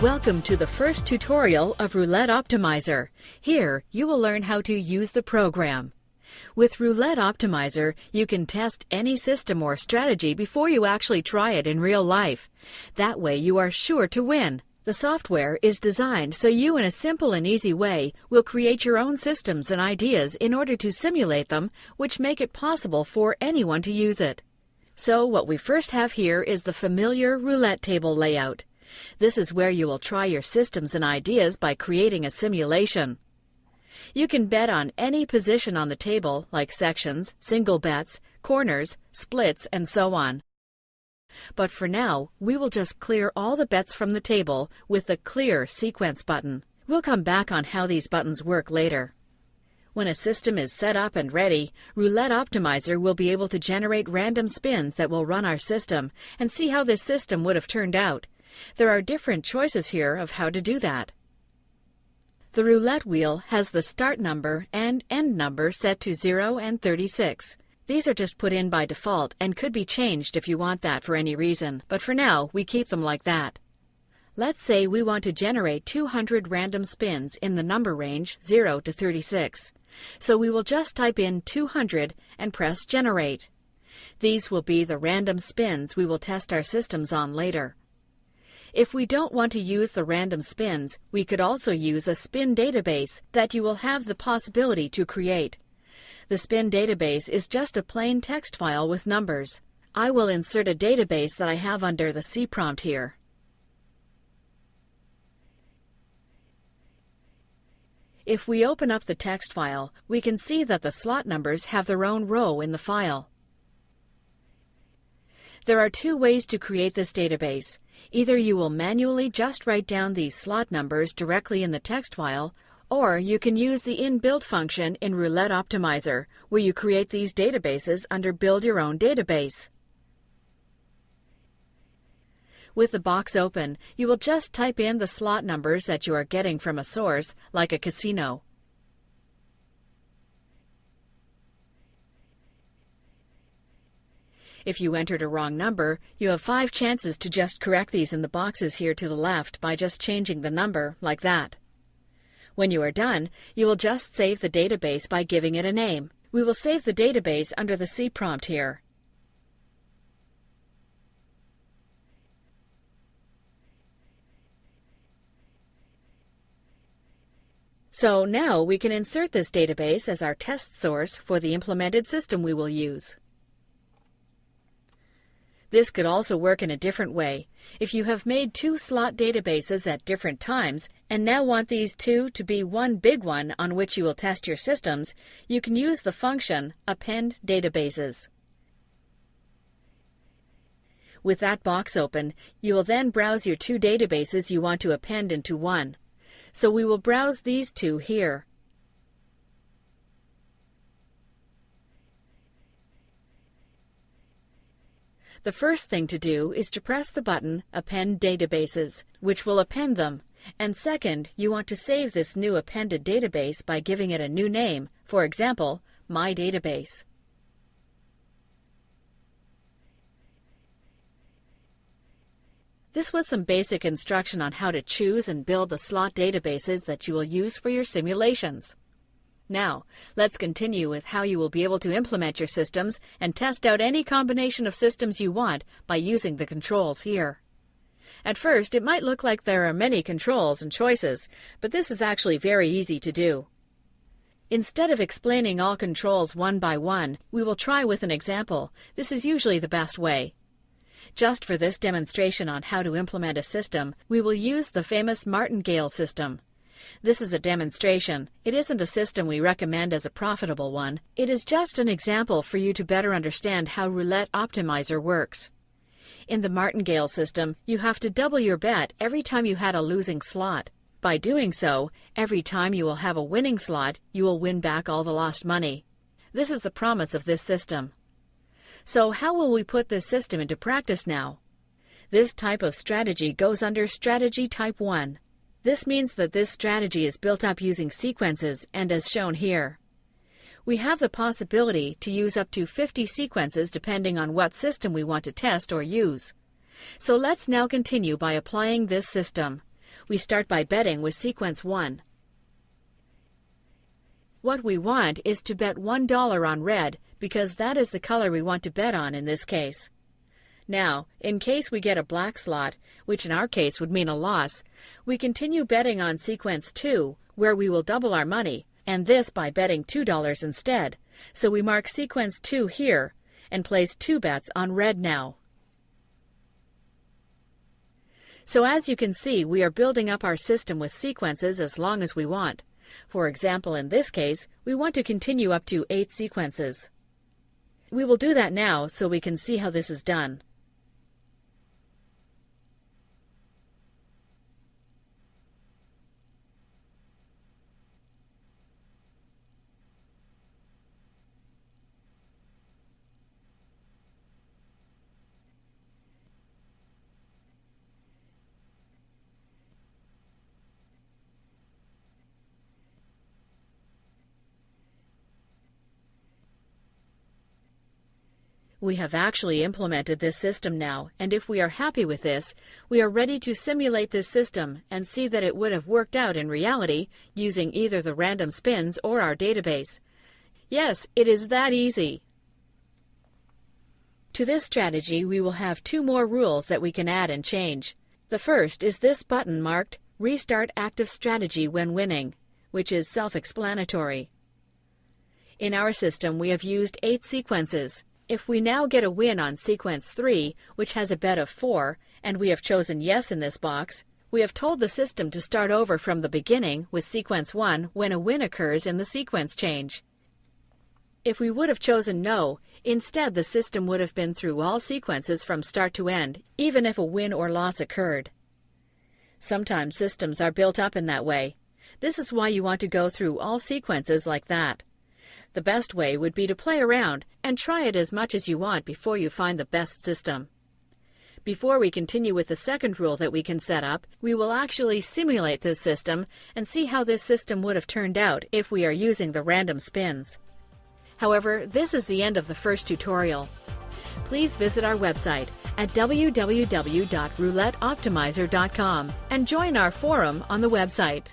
Welcome to the first tutorial of Roulette Optimizer. Here, you will learn how to use the program. With Roulette Optimizer, you can test any system or strategy before you actually try it in real life. That way, you are sure to win. The software is designed so you, in a simple and easy way, will create your own systems and ideas in order to simulate them, which make it possible for anyone to use it. So, what we first have here is the familiar roulette table layout. This is where you will try your systems and ideas by creating a simulation. You can bet on any position on the table, like sections, single bets, corners, splits, and so on. But for now, we will just clear all the bets from the table with the Clear Sequence button. We'll come back on how these buttons work later. When a system is set up and ready, Roulette Optimizer will be able to generate random spins that will run our system and see how this system would have turned out. There are different choices here of how to do that. The roulette wheel has the start number and end number set to 0 and 36. These are just put in by default and could be changed if you want that for any reason, but for now we keep them like that. Let's say we want to generate 200 random spins in the number range 0 to 36. So we will just type in 200 and press Generate. These will be the random spins we will test our systems on later. If we don't want to use the random spins, we could also use a spin database that you will have the possibility to create. The spin database is just a plain text file with numbers. I will insert a database that I have under the C prompt here. If we open up the text file, we can see that the slot numbers have their own row in the file. There are two ways to create this database. Either you will manually just write down these slot numbers directly in the text file, or you can use the inbuilt function in Roulette Optimizer, where you create these databases under Build Your Own Database. With the box open, you will just type in the slot numbers that you are getting from a source, like a casino. If you entered a wrong number, you have 5 chances to just correct these in the boxes here to the left by just changing the number, like that. When you are done, you will just save the database by giving it a name. We will save the database under the C prompt here. So now we can insert this database as our test source for the implemented system we will use. This could also work in a different way. If you have made 2 slot databases at different times and now want these 2 to be one big one on which you will test your systems, you can use the function Append Databases. With that box open, you will then browse your 2 databases you want to append into one. So we will browse these 2 here. The first thing to do is to press the button Append Databases, which will append them. And second, you want to save this new appended database by giving it a new name, for example, My Database. This was some basic instruction on how to choose and build the slot databases that you will use for your simulations. Now, let's continue with how you will be able to implement your systems and test out any combination of systems you want by using the controls here. At first, it might look like there are many controls and choices, but this is actually very easy to do. Instead of explaining all controls one by one, we will try with an example. This is usually the best way. Just for this demonstration on how to implement a system, we will use the famous martingale system. This is a demonstration. It isn't a system we recommend as a profitable one. It is just an example for you to better understand how Roulette Optimizer works. In the martingale system, you have to double your bet every time you had a losing slot. By doing so, every time you will have a winning slot, you will win back all the lost money. This is the promise of this system. So how will we put this system into practice now? This type of strategy goes under Strategy Type 1. This means that this strategy is built up using sequences and as shown here. We have the possibility to use up to 50 sequences depending on what system we want to test or use. So let's now continue by applying this system. We start by betting with sequence 1. What we want is to bet $1 on red because that is the color we want to bet on in this case. Now, in case we get a black slot, which in our case would mean a loss, we continue betting on sequence 2, where we will double our money, and this by betting $2 instead. So we mark sequence 2 here and place 2 bets on red now. So as you can see, we are building up our system with sequences as long as we want. For example, in this case, we want to continue up to 8 sequences. We will do that now so we can see how this is done. We have actually implemented this system now, and if we are happy with this, we are ready to simulate this system and see that it would have worked out in reality using either the random spins or our database. Yes, it is that easy. To this strategy, we will have 2 more rules that we can add and change. The first is this button marked Restart Active Strategy when winning, which is self-explanatory. In our system, we have used 8 sequences. If we now get a win on sequence 3, which has a bet of 4, and we have chosen yes in this box, we have told the system to start over from the beginning with sequence 1 when a win occurs in the sequence change. If we would have chosen no, instead the system would have been through all sequences from start to end, even if a win or loss occurred. Sometimes systems are built up in that way. This is why you want to go through all sequences like that. The best way would be to play around and try it as much as you want before you find the best system. Before we continue with the second rule that we can set up, we will actually simulate this system and see how this system would have turned out if we are using the random spins. However, this is the end of the first tutorial. Please visit our website at www.rouletteoptimizer.com and join our forum on the website.